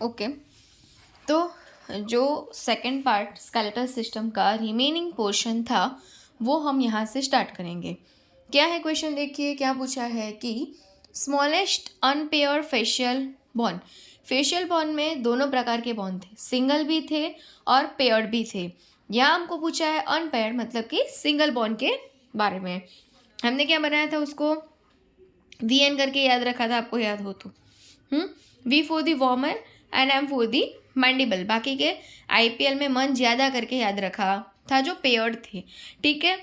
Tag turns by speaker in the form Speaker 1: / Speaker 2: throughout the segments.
Speaker 1: Okay, तो जो second part skeletal system का रिमेनिंग पोर्शन था वो हम यहाँ से स्टार्ट करेंगे। क्या है क्वेश्चन, देखिए क्या पूछा है कि स्मॉलेस्ट अनपेयर फेशियल बॉन। फेशियल बॉन में दोनों प्रकार के बॉन थे, सिंगल भी थे और पेयर्ड भी थे। यहाँ हमको पूछा है अनपेयर्ड मतलब कि सिंगल बॉन के बारे में। हमने क्या बनाया था, उसको वी एन करके याद रखा था, आपको याद हो तो। V for the vomer and M for the mandible. बाकी के आईपीएल में मन ज़्यादा करके याद रखा था जो पेयर्ड थे। ठीक है,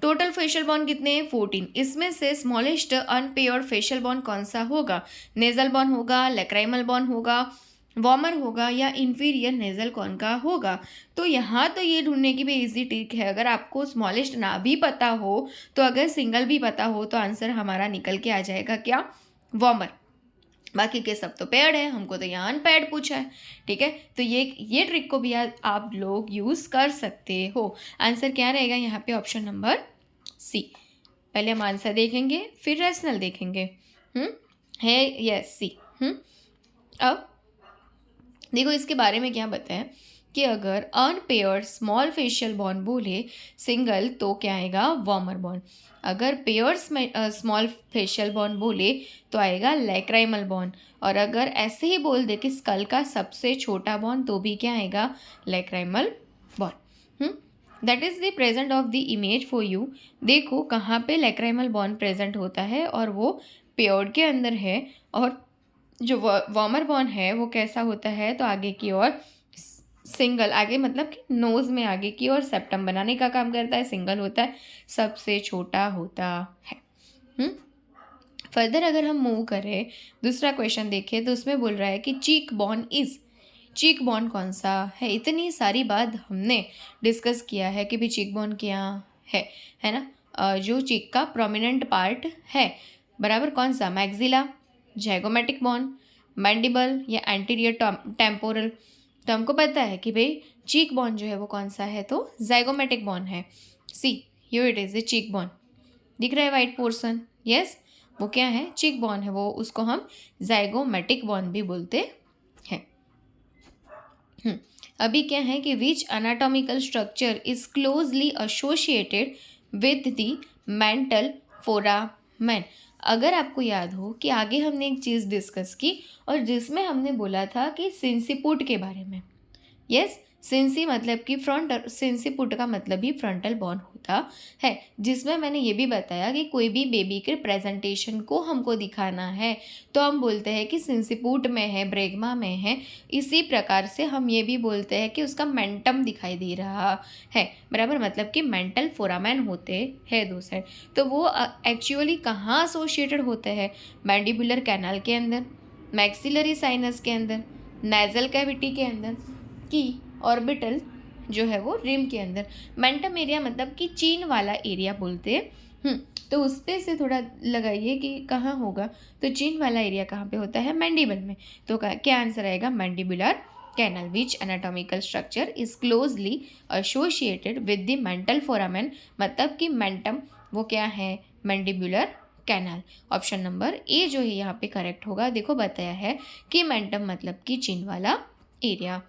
Speaker 1: टोटल फेशियल बॉन्ड कितने हैं, 14। इसमें से स्मॉलेस्ट अनपेयर्ड फेशियल बॉन्ड कौन सा होगा, नेजल बॉन्ड होगा, लेक्राइमल बॉन्ड होगा, वॉर्मर होगा या इंफीरियर नेजल कौन का होगा। तो यहाँ तो ये ढूंढने की भी इजी ट्रिक है, अगर आपको स्मॉलेस्ट ना भी पता हो तो अगर सिंगल भी पता हो तो आंसर हमारा निकल के आ जाएगा क्या, वॉर्मर। बाकी के सब तो पेड है, हमको तो यहाँ अनपेड पूछा है। ठीक है, तो ये ट्रिक को भी आप लोग यूज़ कर सकते हो। आंसर क्या रहेगा यहाँ पे, ऑप्शन नंबर सी। पहले हम आंसर देखेंगे फिर रैशनल देखेंगे। है यस सी। अब देखो इसके बारे में क्या बताया कि अगर अनपेयर्ड स्मॉल फेशियल बॉन्ड बोले सिंगल तो क्या आएगा, वॉर्मर बॉन्ड। अगर पेयर्ड स्मॉल फेशियल बॉन्ड बोले तो आएगा लैक्राइमल बॉन्ड। और अगर ऐसे ही बोल दे कि स्कल का सबसे छोटा बॉन्ड तो भी क्या आएगा, lacrimal bond. That is the present of the image for you. देखो कहाँ पे लैक्राइमल बॉन्ड प्रेजेंट होता है और वो पेयर्ड के अंदर है, और जो वार्मर बॉन्ड है वो कैसा होता है, तो आगे की ओर सिंगल, आगे मतलब कि नोज़ में आगे की ओर सेप्टम बनाने का काम करता है, सिंगल होता है, सबसे छोटा होता है। फर्दर अगर हम मूव करें, दूसरा क्वेश्चन देखें तो उसमें बोल रहा है कि चीक बॉन इज़, चीक बॉन कौन सा है। इतनी सारी बात हमने डिस्कस किया है कि भी चीक बॉन क्या है ना। जो चीक का प्रोमिनेंट पार्ट है बराबर, कौन सा, मैक्सिला, जैगोमेटिक बॉन, मैंडिबल या एंटीरियर टेम्पोरल। तो हमको पता है कि भाई चीक बॉन जो है वो कौन सा है, तो जाइगोमेटिक बॉन है, सी। यो इट इज़ ए चीक बॉन, दिख रहा है वाइट पोर्सन, यस वो क्या है, चीक बॉन है, वो उसको हम जाइगोमेटिक बॉन भी बोलते हैं। अभी क्या है कि which anatomical structure is closely associated with the mental foramen. अगर आपको याद हो कि आगे हमने एक चीज़ डिस्कस की और जिसमें हमने बोला था कि सिंसिपुट के बारे में, यस सिंसी मतलब कि फ्रंट, सिंसिपुट का मतलब ही फ्रंटल बॉन होता है, जिसमें मैंने ये भी बताया कि कोई भी बेबी के प्रेजेंटेशन को हमको दिखाना है तो हम बोलते हैं कि सिंसिपुट में है, ब्रेगमा में है। इसी प्रकार से हम ये भी बोलते हैं कि उसका मेंटम दिखाई दे रहा है, बराबर, मतलब कि मेंटल फोरामेन होते हैं दो साइड। तो वो एक्चुअली कहाँ एसोसिएटेड होते हैं, मैंडिबुलर कैनाल के अंदर, मैक्सिलरी साइनस के अंदर, नेजल कैविटी के अंदर, की ऑर्बिटल जो है वो रिम के अंदर। मेंटम एरिया मतलब कि चीन वाला एरिया बोलते हैं। तो उस पे से थोड़ा लगाइए कि कहाँ होगा, तो चीन वाला एरिया कहाँ पे होता है, मैंडिबल में। तो क्या आंसर आएगा, mandibular canal. Which anatomical structure is closely associated with the mental foramen, मतलब कि मेंटम वो क्या है, mandibular canal. Option number A जो है यहाँ पे करेक्ट होगा। देखो बताया है कि मेंटम मतलब कि चीन वाला एरिया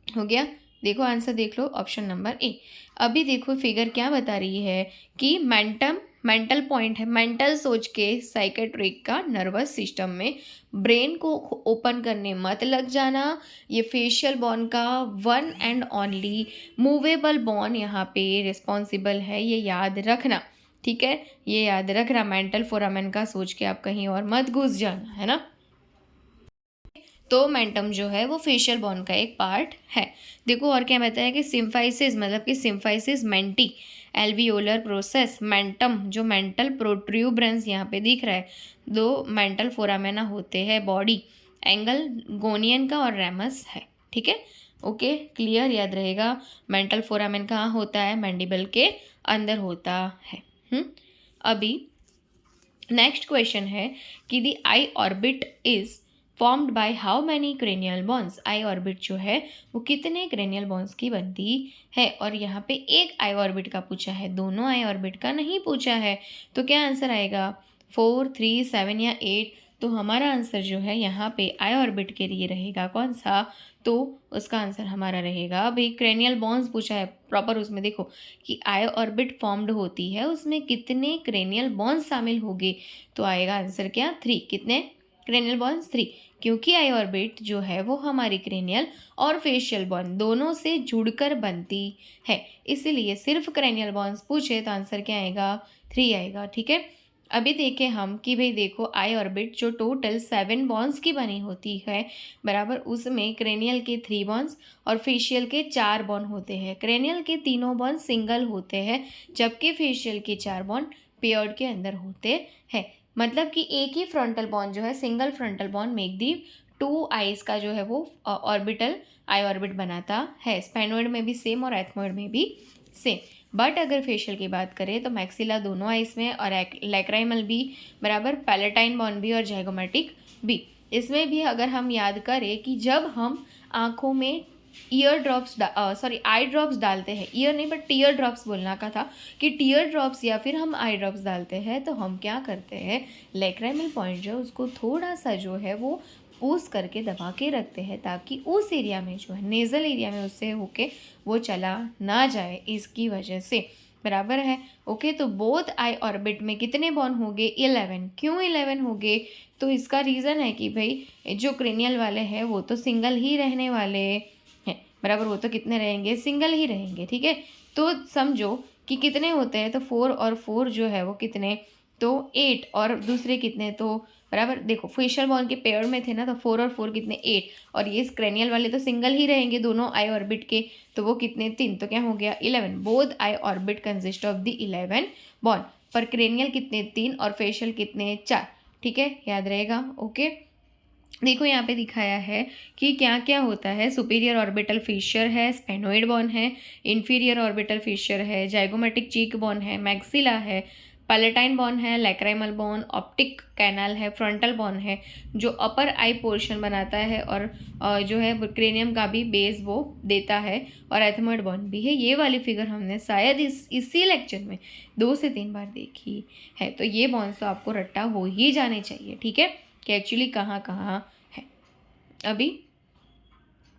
Speaker 1: हो गया। देखो आंसर देख लो, ऑप्शन नंबर ए। अभी देखो फिगर क्या बता रही है कि मेंटल पॉइंट है, मेंटल सोच के साइकेट्रिक का नर्वस सिस्टम में ब्रेन को ओपन करने मत लग जाना। ये फेशियल बॉन का वन एंड ओनली मूवेबल बॉन यहाँ पे रिस्पॉन्सिबल है, ये याद रखना। ठीक है, ये याद रखना, मेंटल फोरामेन का सोच के आप कहीं और मत घुस जाना, है ना। तो मेंटम जो है वो फेशियल बॉन का एक पार्ट है। देखो और क्या बताया कि सिम्फाइसिस मतलब कि symphysis menti alveolar process, mentum जो मेंटल प्रोट्रूबरेंस यहाँ पे दिख रहा है, दो मेंटल फोरामेना होते हैं बॉडी, एंगल गोनियन का और रेमस है। ठीक है, ओके क्लियर, याद रहेगा। मेंटल फोरामेन कहाँ होता है, मैंडिबल के अंदर होता है। अभी नेक्स्ट क्वेश्चन है कि the eye orbit is formed by how many cranial bones. Eye orbit जो है वो कितने क्रेनियल बॉन्स की बनती है, और यहाँ पे एक आई ऑर्बिट का पूछा है, दोनों आई ऑर्बिट का नहीं पूछा है। तो क्या आंसर आएगा, 4, 3, 7 या 8। तो हमारा आंसर जो है यहाँ पे आई ऑर्बिट के लिए रहेगा कौन सा, तो उसका आंसर हमारा रहेगा, अभी क्रेनियल बॉन्स पूछा है प्रॉपर, उसमें देखो कि आई ऑर्बिट फॉर्म्ड होती है उसमें कितने क्रेनियल बॉन्स शामिल होंगे, तो आएगा आंसर क्या 3, कितने क्रेनियल बॉन्स 3, क्योंकि आई ऑर्बिट जो है वो हमारी क्रेनियल और फेशियल बॉन्ड दोनों से जुड़कर बनती है, इसीलिए सिर्फ क्रेनियल बॉन्स पूछे तो आंसर क्या आएगा 3 आएगा। ठीक है, अभी देखें हम कि भाई देखो आई ऑर्बिट जो टोटल 7 बॉन्ड्स की बनी होती है बराबर, उसमें क्रेनियल के 3 बॉन्ड्स और फेशियल के 4 बॉन्ड होते हैं। क्रेनियल के तीनों बॉन्ड सिंगल होते हैं जबकि फेशियल के 4 बॉन्ड पेयर्ड के अंदर होते हैं, मतलब कि एक ही फ्रंटल बॉन्ड जो है single frontal bond make the 2 eyes का जो है वो ऑर्बिटल आई ऑर्बिट बनाता है। स्पेनोइड में भी सेम और एथमोइड में भी सेम। बट अगर फेशियल की बात करें तो मैक्सिला दोनों आइस में और लैक्राइमल भी बराबर, पैलेटाइन बॉन भी और जाइगोमेटिक भी। इसमें भी अगर हम याद करें कि जब हम आँखों में ईयर ड्रॉप्स आई ड्रॉप्स डालते हैं, ईयर नहीं बट टीयर ड्रॉप्स बोलना का था, कि टीयर ड्रॉप्स या फिर हम आई ड्रॉप्स डालते हैं तो हम क्या करते हैं, लैक्राइमल पॉइंट जो है उसको थोड़ा सा जो है वो पूस करके दबा के रखते हैं ताकि उस एरिया में जो है नेज़ल एरिया में उससे होके वो चला ना जाए, इसकी वजह से बराबर है। ओके, तो बोथ आई ऑर्बिट में कितने बॉन्ड होंगे 11। क्यों 11 होंगे, तो इसका रीज़न है कि भाई जो क्रेनियल वाले हैं वो तो सिंगल ही रहने वाले हैं बराबर, वो तो कितने रहेंगे, सिंगल ही रहेंगे। ठीक है, तो समझो कि कितने होते हैं, तो 4 और 4 जो है वो कितने, तो 8 और दूसरे कितने, तो बराबर देखो फेशियल बॉन्ड के पेयर में थे ना, तो 4 और 4 कितने 8, और ये क्रेनियल वाले तो सिंगल ही रहेंगे दोनों आई ऑर्बिट के, तो वो कितने 3, तो क्या हो गया 11। Both I orbit consist of the 11 bond, पर क्रेनियल कितने 3 और फेशियल कितने 4। ठीक है, याद रहेगा। ओके, देखो यहाँ पे दिखाया है कि क्या क्या होता है, सुपीरियर ऑर्बिटल फिशर है, स्पेनोइड बॉन है, इंफीरियर ऑर्बिटल फिशर है, जाइगोमेटिक चीक बॉन है, मैक्सिला है, पैलेटाइन बॉन है, लैक्राइमल बॉन, ऑप्टिक कैनाल है, फ्रंटल बॉन है जो अपर आई पोर्शन बनाता है और जो है क्रेनियम का भी बेस वो देता है, और एथमोइड बॉन भी है। ये वाली फिगर हमने शायद इसी लेक्चर में 2 से 3 बार देखी है, तो ये बॉन्स तो आपको रट्टा हो ही जाने चाहिए। ठीक है, कि एक्चुअली कहाँ कहाँ है। अभी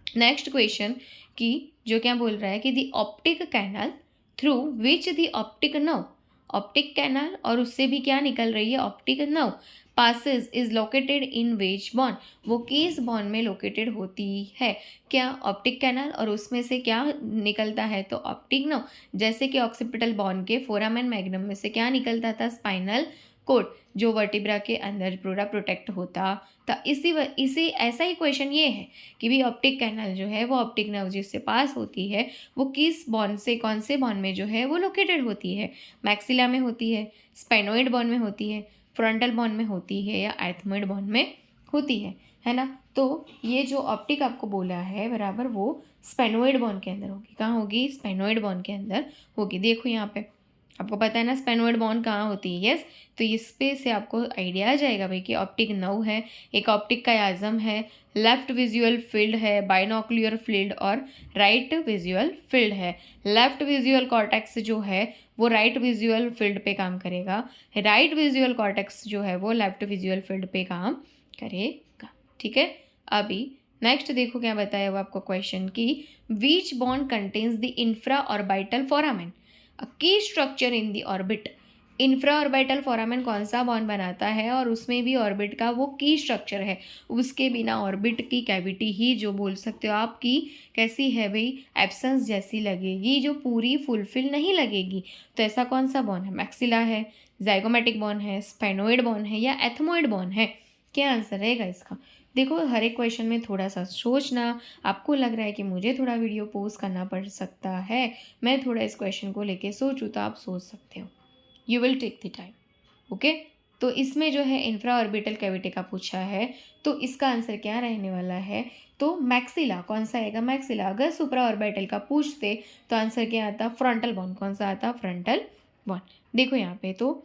Speaker 1: नेक्स्ट क्वेश्चन कि जो क्या बोल रहा है कि the optic canal through which the optic nerve, optic canal और उससे भी क्या निकल रही है optic nerve passes is located in which bone, वो किस बॉन में लोकेटेड होती है, क्या ऑप्टिक कैनाल और उसमें से क्या निकलता है, तो ऑप्टिक नर्व। जैसे कि ऑक्सीपिटल बॉन के फोरामेन मैग्नम में से क्या निकलता था, स्पाइनल कोड, जो वर्टिब्रा के अंदर पूरा प्रोटेक्ट होता था। इसी ऐसा ही क्वेश्चन ये है कि भी ऑप्टिक कैनाल जो है वो ऑप्टिक नर्व जिससे पास होती है वो किस बॉन्ड से, कौन से बॉन्ड में जो है वो लोकेटेड होती है, मैक्सिला में होती है, स्पेनोइड बॉन्ड में होती है, फ्रंटल बॉन्ड में होती है, या एथमोइड बॉन्ड में होती है ना। तो ये जो ऑप्टिक आपको बोला है बराबर, वो स्पेनोइड बॉन्ड के अंदर होगी। कहाँ होगी, स्पेनोइड बॉन्ड के अंदर होगी। देखो यहाँ पे आपको पता है ना स्पेनोइड बॉन्ड कहाँ होती है, यस, तो इस पे से आपको आइडिया आ जाएगा भाई कि ऑप्टिक नर्व है, एक ऑप्टिक का याजम है, लेफ्ट विजुअल फील्ड है, बाइनोक्लियर फील्ड और राइट विजुअल फील्ड है। लेफ्ट विजुअल कॉर्टेक्स जो है वो राइट विजुअल फील्ड पे काम करेगा, राइट विजुअल कॉर्टेक्स जो है वो लेफ्ट विजुअल फील्ड पे काम करेगा। ठीक है, अभी नेक्स्ट देखो क्या बताया हुआ आपको क्वेश्चन की which bone contains the infra orbital foramen, की structure in the orbit. Infra orbital foramen कौन सा बॉन्ड बनाता है और उसमें भी ऑर्बिट का वो की स्ट्रक्चर है, उसके बिना ऑर्बिट की कैविटी ही जो बोल सकते हो आपकी कैसी है भाई, एब्सेंस जैसी लगेगी, जो पूरी फुलफिल नहीं लगेगी। तो ऐसा कौन सा बॉन्ड है, मैक्सिला है, जाइगोमेटिक बॉन्ड है, स्पेनोइड बॉन्ड है, या एथमोइड बॉन्ड है, क्या आंसर रहेगा इसका। देखो हर एक क्वेश्चन में थोड़ा सा सोचना, आपको लग रहा है कि मुझे थोड़ा वीडियो पोस्ट करना पड़ सकता है, मैं थोड़ा इस क्वेश्चन को लेके सोचूँ, तो आप सोच सकते हो, you will take the time. Okay, तो इसमें जो है इंफ्रा ऑर्बिटल कैविटी का पूछा है, तो इसका आंसर क्या रहने वाला है, तो मैक्सिला। कौन सा आएगा, मैक्सिला। अगर सुप्रा ऑर्बिटल का पूछते तो आंसर क्या आता, फ्रंटल बॉन्ड। कौन सा आता, फ्रंटल बॉन्ड। देखो यहाँ पे तो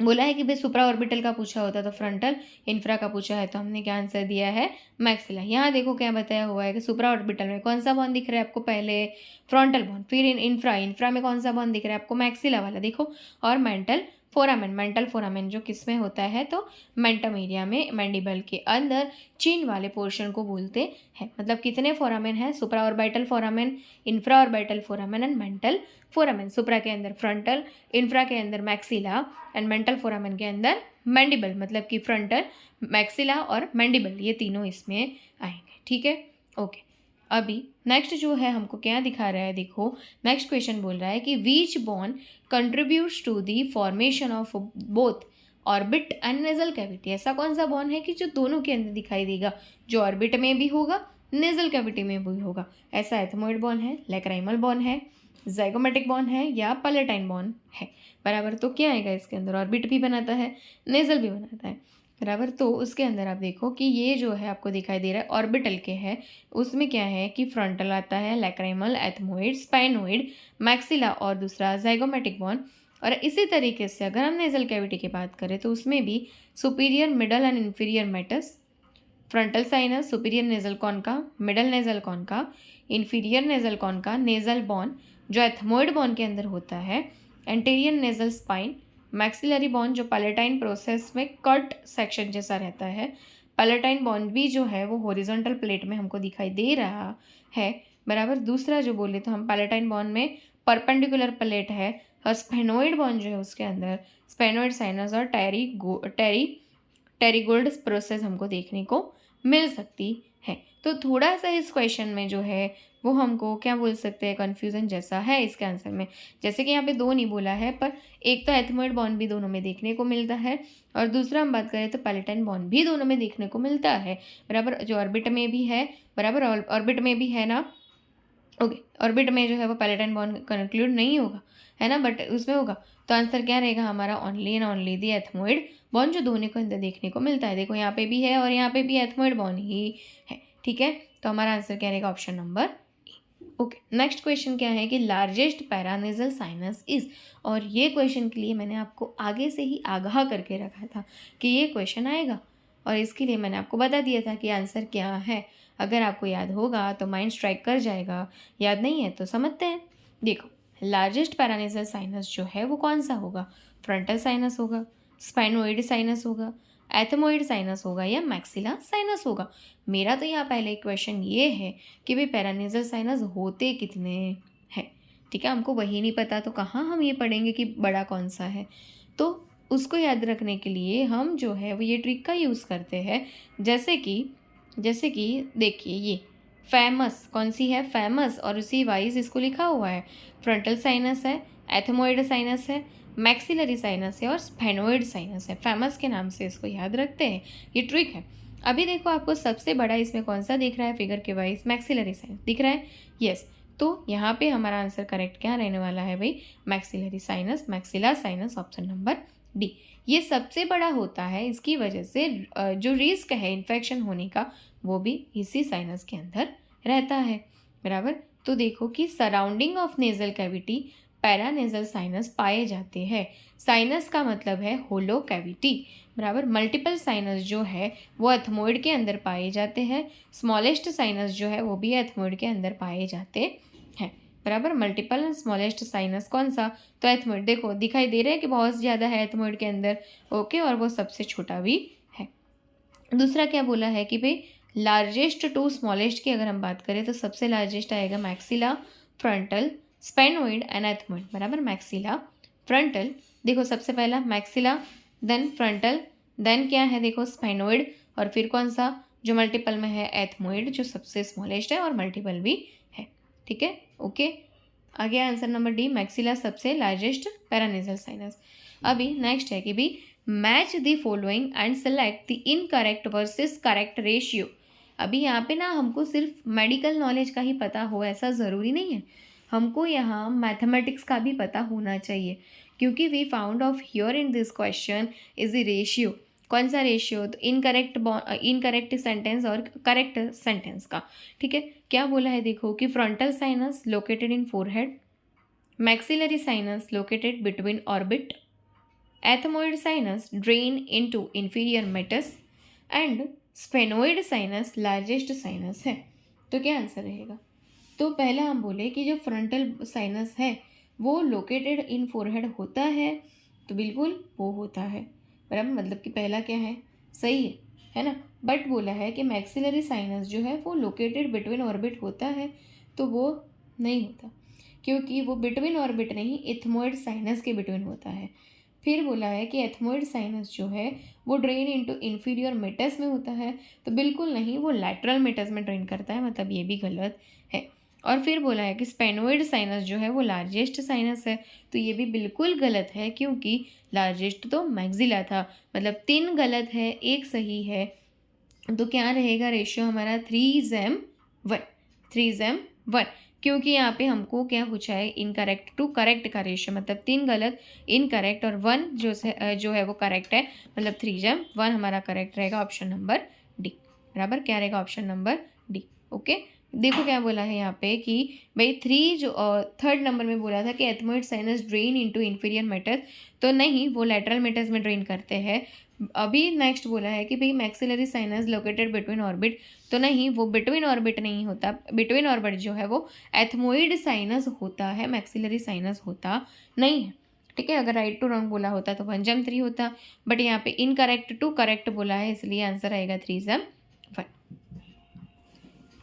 Speaker 1: बोला है कि भाई सुप्रा ऑर्बिटल का पूछा होता तो फ्रंटल, इंफ्रा का पूछा है तो हमने क्या आंसर दिया है, मैक्सिला। यहाँ देखो क्या बताया हुआ है कि सुप्रा ऑर्बिटल में कौन सा बॉन्ड दिख रहा है आपको, पहले फ्रंटल बॉन्ड, फिर इंफ्रा में कौन सा बॉन्ड दिख रहा है आपको, मैक्सिला वाला देखो, और मेंटल फोरामेन, मेंटल फोरामेन जो किस में होता है, तो मेंटम एरिया में, मैंडिबल के अंदर चीन वाले पोर्शन को बोलते हैं। मतलब कितने फोरामेन हैं? Supra orbital foramen, infra orbital foramen and mental foramen. Supra के अंदर फ्रंटल, इंफ्रा के अंदर मैक्सिला एंड मेंटल फोरामेन के अंदर मैंडिबल, मतलब कि फ्रंटल, मैक्सिला और मैंडिबल, ये तीनों इसमें आएंगे। ठीक है, ओके। अभी नेक्स्ट जो है हमको क्या दिखा रहा है, देखो नेक्स्ट क्वेश्चन बोल रहा है कि which bone contributes to the formation of both orbit and nasal cavity. ऐसा कौन सा बॉन है कि जो दोनों के अंदर दिखाई देगा, जो ऑर्बिट में भी होगा, नेजल कैविटी में भी होगा? ऐसा एथमोइड बॉन है, लैक्राइमल बॉन है, जाइगोमेटिक बॉन है या पैलेटाइन बॉन है, बराबर। तो क्या आएगा इसके अंदर? ऑर्बिट भी बनाता है, नेजल भी बनाता है, बराबर। तो उसके अंदर आप देखो कि ये जो है आपको दिखाई दे रहा है ऑर्बिटल के है, उसमें क्या है कि फ्रंटल आता है, लैक्राइमल, एथमोइड, स्पाइनोइड, मैक्सिला और दूसरा जाइगोमेटिक बॉन। और इसी तरीके से अगर हम नेजल कैविटी की बात करें तो उसमें भी superior, middle and inferior meatus, frontal sinus, superior nasal concha, middle nasal concha, inferior nasal concha, nasal bone जो एथमोइड बॉन के अंदर होता है, एंटीरियर नेजल स्पाइन, मैक्सिलरी बॉन जो पैलेटाइन प्रोसेस में कट सेक्शन जैसा रहता है, पैलेटाइन बॉन भी जो है वो हॉरिजॉन्टल प्लेट में हमको दिखाई दे रहा है, बराबर। दूसरा जो बोले तो हम पैलेटाइन बॉन में परपेंडिकुलर प्लेट है, और स्पेनोइड बॉन जो है उसके अंदर स्पेनोइड साइनस और टेरीगोल्ड प्रोसेस हमको देखने को मिल सकती है। तो थोड़ा सा इस क्वेश्चन में जो है वो हमको क्या बोल सकते हैं, कन्फ्यूज़न जैसा है इसके आंसर में। जैसे कि यहाँ पे दो नहीं बोला है, पर एक तो एथमोइड बॉन्ड भी दोनों में देखने को मिलता है, और दूसरा हम बात करें तो पैलेटाइन बॉन्ड भी दोनों में देखने को मिलता है, बराबर। जो ऑर्बिट में भी है, बराबर, ऑर्बिट में भी है ना, ओके। ऑर्बिट में जो है वो पैलेटाइन बॉन्ड कंक्लूड नहीं होगा, है ना, बट उसमें होगा। तो आंसर क्या रहेगा हमारा? Only and only the ethmoid bond, जो दोनों को अंदर देखने को मिलता है। देखो यहाँ पे भी है और यहाँ पे भी एथमोइड बॉन्ड ही है, ठीक है। तो हमारा आंसर क्या रहेगा? ऑप्शन नंबर ए। ओके, नेक्स्ट क्वेश्चन क्या है कि लार्जेस्ट पैरानेजल साइनस इज। और ये क्वेश्चन के लिए मैंने आपको आगे से ही आगाह करके रखा था कि ये क्वेश्चन आएगा, और इसके लिए मैंने आपको बता दिया था कि आंसर क्या है। अगर आपको याद होगा तो माइंड स्ट्राइक कर जाएगा, याद नहीं है तो समझते हैं। देखो, लार्जेस्ट पैरानेजल साइनस जो है वो कौन सा होगा? फ्रंटल साइनस होगा, स्पाइनोइड साइनस होगा, एथमोइड साइनस होगा या मैक्सिला साइनस होगा? मेरा तो यहाँ पहले क्वेश्चन ये है कि भाई पैरानेजल साइनस होते कितने हैं, ठीक है। हमको वही नहीं पता तो कहाँ हम ये पढ़ेंगे कि बड़ा कौन सा है। तो उसको याद रखने के लिए हम जो है वो ये ट्रिक का यूज़ करते हैं। जैसे कि देखिए, ये फेमस कौन सी है? फेमस, और उसी वाइज इसको लिखा हुआ है। फ्रंटल साइनस है, एथमोइड साइनस है, मैक्सिलरी साइनस है और स्फेनोइड साइनस है। फेमस के नाम से इसको याद रखते हैं, ये ट्रिक है। अभी देखो आपको सबसे बड़ा इसमें कौन सा दिख रहा है फिगर के वाइज? मैक्सिलरी साइनस दिख रहा है, यस। तो यहाँ पे हमारा आंसर करेक्ट क्या रहने वाला है भाई? Maxillary sinus, maxilla sinus, option number D. ये सबसे बड़ा होता है, इसकी वजह से जो रिस्क है इन्फेक्शन होने का वो भी इसी साइनस के अंदर रहता है, बराबर। तो देखो कि surrounding of nasal cavity paranasal sinus पाए जाते हैं। साइनस का मतलब है होलो कैविटी, बराबर। मल्टीपल साइनस जो है वो एथमोइड के अंदर पाए जाते हैं, स्मॉलेस्ट साइनस जो है वो भी एथमोइड के अंदर पाए जाते हैं, बराबर। मल्टीपल एंड स्मॉलेस्ट साइनस कौन सा? तो एथमोइड। देखो दिखाई दे रहा है कि बहुत ज़्यादा है एथमोइड के अंदर, ओके, और वो सबसे छोटा भी है। दूसरा क्या बोला है कि भाई लार्जेस्ट टू स्मॉलेस्ट की अगर हम बात करें तो सबसे लार्जेस्ट आएगा maxilla, frontal, sphenoid and ethmoid, बराबर। मैक्सिला, फ्रंटल, देखो सबसे पहला मैक्सिला, देन फ्रंटल, देन क्या है देखो स्पेनोइड, और फिर कौन सा जो मल्टीपल में है? एथमोइड, जो सबसे स्मॉलेस्ट है और मल्टीपल भी है, ठीक है, ओके। आगे आंसर नंबर डी, मैक्सिला सबसे लार्जेस्ट पैरानेजल साइनस। अभी नेक्स्ट है कि भी match the following and select the incorrect versus correct ratio. अभी यहाँ पे ना हमको सिर्फ मेडिकल नॉलेज का ही पता हो ऐसा ज़रूरी नहीं है, हमको यहाँ मैथमेटिक्स का भी पता होना चाहिए, क्योंकि we found of here in this question is the ratio. कौन सा रेशियो? तो इनकरेक्ट सेंटेंस और करेक्ट सेंटेंस का, ठीक है। क्या बोला है देखो कि frontal sinus located in forehead, maxillary sinus located between orbit, ethmoid sinus drain into inferior meatus and sphenoid sinus largest sinus है। तो क्या आंसर रहेगा? तो पहला हम बोले कि जो फ्रंटल साइनस है वो लोकेटेड इन फोरहेड होता है, तो बिल्कुल वो होता है, बराबर, मतलब कि पहला क्या है, सही है ना। बट बोला है कि मैक्सिलरी साइनस जो है वो लोकेटेड बिटवीन ऑर्बिट होता है, तो वो नहीं होता, क्योंकि वो बिटवीन ऑर्बिट नहीं, एथमोइड साइनस के बिटवीन होता है। फिर बोला है कि एथमोइड साइनस जो है वो ड्रेन इनटू इंफीरियर मेटस में होता है, तो बिल्कुल नहीं, वो लैटरल मेटस में ड्रेन करता है, मतलब ये भी गलत है। और फिर बोला है कि स्पेनोइड साइनस जो है वो लार्जेस्ट साइनस है, तो ये भी बिल्कुल गलत है, क्योंकि लार्जेस्ट तो मैक्सिला था, मतलब 3 गलत है, 1 सही है। तो क्या रहेगा रेशियो हमारा 3:1, 3:1, क्योंकि यहाँ पे हमको क्या पूछा है, इनकरेक्ट टू करेक्ट का रेशियो, मतलब 3 गलत, इनकरेक्ट, और 1 जो है वो करेक्ट है, मतलब 3:1 हमारा करेक्ट रहेगा, ऑप्शन नंबर डी, बराबर, क्या रहेगा, ऑप्शन नंबर डी। ओके, देखो क्या बोला है यहाँ पे कि भाई 3 जो थर्ड नंबर में बोला था कि ethmoid sinus drain into inferior meatus, तो नहीं, वो लैटरल मेटस में ड्रेन करते हैं। अभी नेक्स्ट बोला है कि भाई maxillary sinus located between orbit, तो नहीं, वो बिटवीन ऑर्बिट नहीं होता, बिटवीन ऑर्बिट जो है वो एथमोइड साइनस होता है, मैक्सिलरी साइनस होता नहीं है। ठीक है, अगर राइट टू रॉन्ग बोला होता तो 1:3 होता, बट यहाँ पे इनकरेक्ट टू करेक्ट बोला है, इसलिए आंसर आएगा 3:1।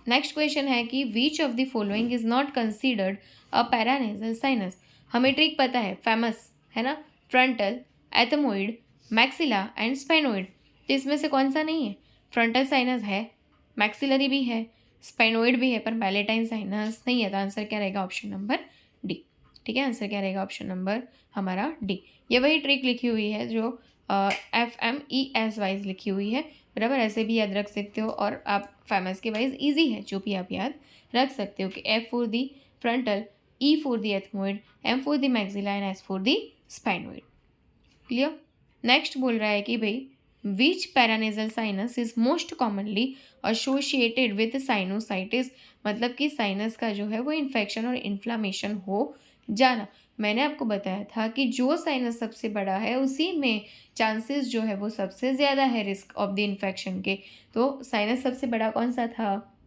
Speaker 1: नेक्स्ट क्वेश्चन है कि which of the following is not considered a paranasal sinus. हमें ट्रिक पता है, फेमस है ना, frontal, ethmoid, maxilla and sphenoid, तो इसमें से कौन सा नहीं है। फ्रंटल साइनस है, मैक्सिलरी भी है, स्पेनोइड भी है, पर पैलेटाइन साइनस नहीं है, तो आंसर क्या रहेगा, ऑप्शन नंबर डी। ठीक है, आंसर क्या रहेगा, ऑप्शन नंबर हमारा डी। ये वही ट्रिक लिखी हुई है जो FMES वाइज लिखी हुई है, बराबर, ऐसे भी याद रख सकते हो, और आप फेमस के वाइज इजी है, जो भी आप याद रख सकते हो कि F for the frontal, E for the ethmoid, M for the maxilla and S for the sphenoid. Clear. Next बोल रहा है कि भाई which paranasal sinus is most commonly associated with sinusitis, मतलब कि साइनस का जो है वो इन्फेक्शन और इन्फ्लामेशन हो जाना। मैंने आपको बताया था कि जो साइनस सबसे बड़ा है उसी में चांसेस जो है वो सबसे ज़्यादा है रिस्क ऑफ द इन्फेक्शन के, तो साइनस सबसे बड़ा कौन सा था,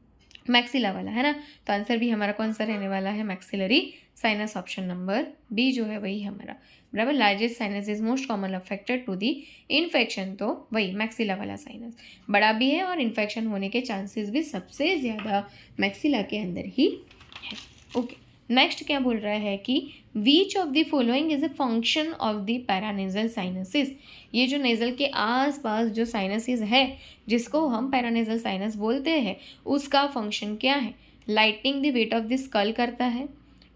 Speaker 1: मैक्सिला वाला, है ना, तो आंसर भी हमारा कौन सा रहने वाला है, maxillary sinus, option number B जो है वही हमारा, बराबर। Largest sinus is most common affected to the infection, तो वही मैक्सिला वाला साइनस बड़ा भी है और इन्फेक्शन होने के चांसेस भी सबसे ज़्यादा मैक्सिला के अंदर ही है। ओके, नेक्स्ट क्या बोल रहा है कि which of the following is a function of the paranasal sinuses. ये जो नेजल के आसपास जो साइनसिस है जिसको हम पैरानेजल साइनस बोलते हैं, उसका फंक्शन क्या है। Lightning the weight of the skull करता है,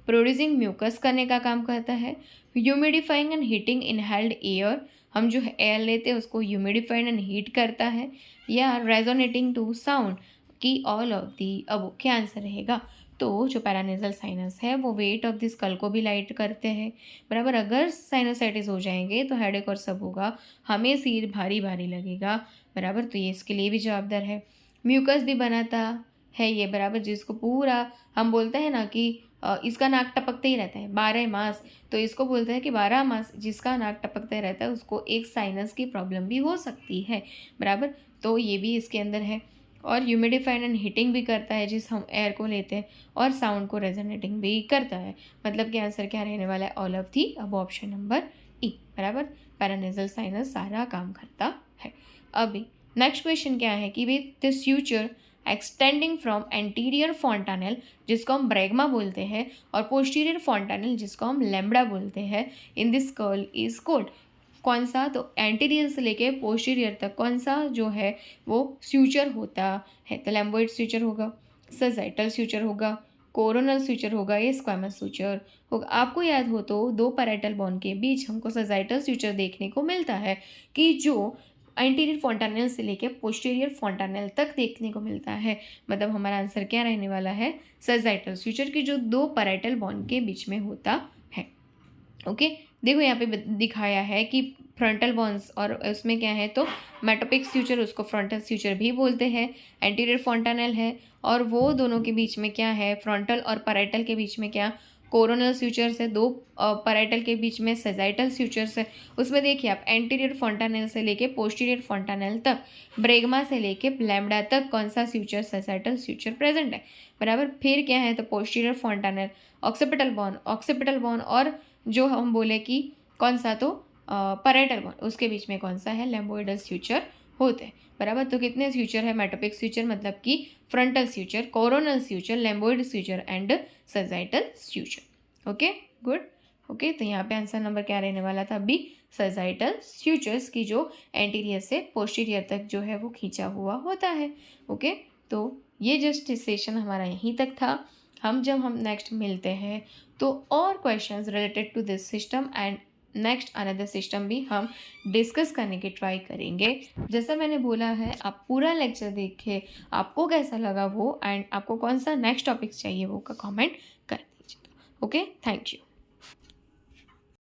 Speaker 1: प्रोड्यूसिंग म्यूकस करने का काम करता है, humidifying and heating inhaled air, हम जो एयर लेते हैं उसको ह्यूमिडिफाइड एंड हीट करता है, या रेजोनेटिंग टू साउंड, की ऑल ऑफ दी अब क्या आंसर रहेगा। तो जो पैरानेजल साइनस है वो वेट ऑफ द स्कल को भी लाइट करते हैं, बराबर। अगर साइनोसाइटिस हो जाएंगे तो हेडेक और सब होगा, हमें सिर भारी भारी लगेगा, बराबर, तो ये इसके लिए भी जवाबदार है। म्यूकस भी बनाता है ये, बराबर, जिसको पूरा हम बोलते हैं ना कि इसका नाक टपकते ही रहता है 12 मास, तो इसको बोलते हैं कि 12 मास जिसका नाक टपकते रहता है उसको एक साइनस की प्रॉब्लम भी हो सकती है, बराबर, तो ये भी इसके अंदर है। और ह्यूमिडिफाइड एंड हीटिंग भी करता है जिस हम एयर को लेते हैं, और साउंड को रेजोनेटिंग भी करता है, मतलब कि आंसर क्या रहने वाला है, ऑल ऑफ थी, अब ऑप्शन नंबर ई, बराबर, पैरानेजल साइनस सारा काम करता है। अभी नेक्स्ट क्वेश्चन क्या है कि भाई the suture extending from anterior fontanelle जिसको हम ब्रैगमा बोलते हैं और पोस्टीरियर फॉन्टानेल जिसको हम लैम्बडा बोलते हैं in this curl is cold, कौन सा, तो एंटीरियर से लेके पोस्टीरियर तक कौन सा जो है वो स्यूचर होता है, तो लैम्बोइड स्यूचर होगा, सजाइटल स्यूचर होगा, कोरोनल स्यूचर होगा, या स्क्वैमस स्यूचर होगा। आपको याद हो तो दो पैराइटल बोन के बीच हमको सजाइटल स्यूचर देखने को मिलता है कि जो एंटीरियर फॉन्टानेल से लेके पोस्टीरियर फॉन्टानेल तक देखने को मिलता है, मतलब हमारा आंसर क्या रहने वाला है, सजाइटल स्यूचर की जो दो पैराइटल बोन के बीच में होता है। ओके, देखो यहाँ पे दिखाया है कि फ्रंटल बॉन्स और उसमें क्या है, तो मेटोपिक स्यूचर उसको फ्रंटल स्यूचर भी बोलते हैं, एंटीरियर फॉन्टानेल है, और वो दोनों के बीच में क्या है, फ्रंटल और पैराइटल के बीच में क्या, कोरोनल स्यूचर्स है, दो पैराइटल के बीच में सेजाइटल स्यूचर्स है। उसमें देखिए आप एंटीरियर फॉन्टानेल से लेके पोस्टीरियर फॉन्टानेल तक, ब्रेगमा से लेके लैम्बडा तक कौन सा स्यूचर, सेजाइटल स्यूचर प्रेजेंट है, बराबर। फिर क्या है, तो पोस्टीरियर फॉन्टानेल, ऑक्सीपिटल बॉन और जो हम बोले कि कौन सा, तो पैरेटल बोन उसके बीच में कौन सा है, लेम्बोइडल स्यूचर होते हैं, बराबर। तो कितने स्यूचर है, मेटोपिक स्यूचर मतलब कि frontal suture, coronal suture, lambdoid suture and sagittal suture. Okay good. Okay तो यहाँ पे आंसर नंबर क्या रहने वाला था, बी, सजाइटल स्यूचर्स की जो एंटीरियर से पोस्टीरियर तक जो है वो खींचा हुआ होता है। ओके तो ये जस्ट सेशन हमारा यहीं तक था। हम नेक्स्ट मिलते हैं तो और questions related to this system and next another system भी हम डिस्कस करने की ट्राई करेंगे। जैसा मैंने बोला है, आप पूरा लेक्चर देखिए, आपको कैसा लगा वो एंड आपको कौन सा नेक्स्ट टॉपिक्स चाहिए वो का कमेंट कर दीजिएगा। Okay, thank you.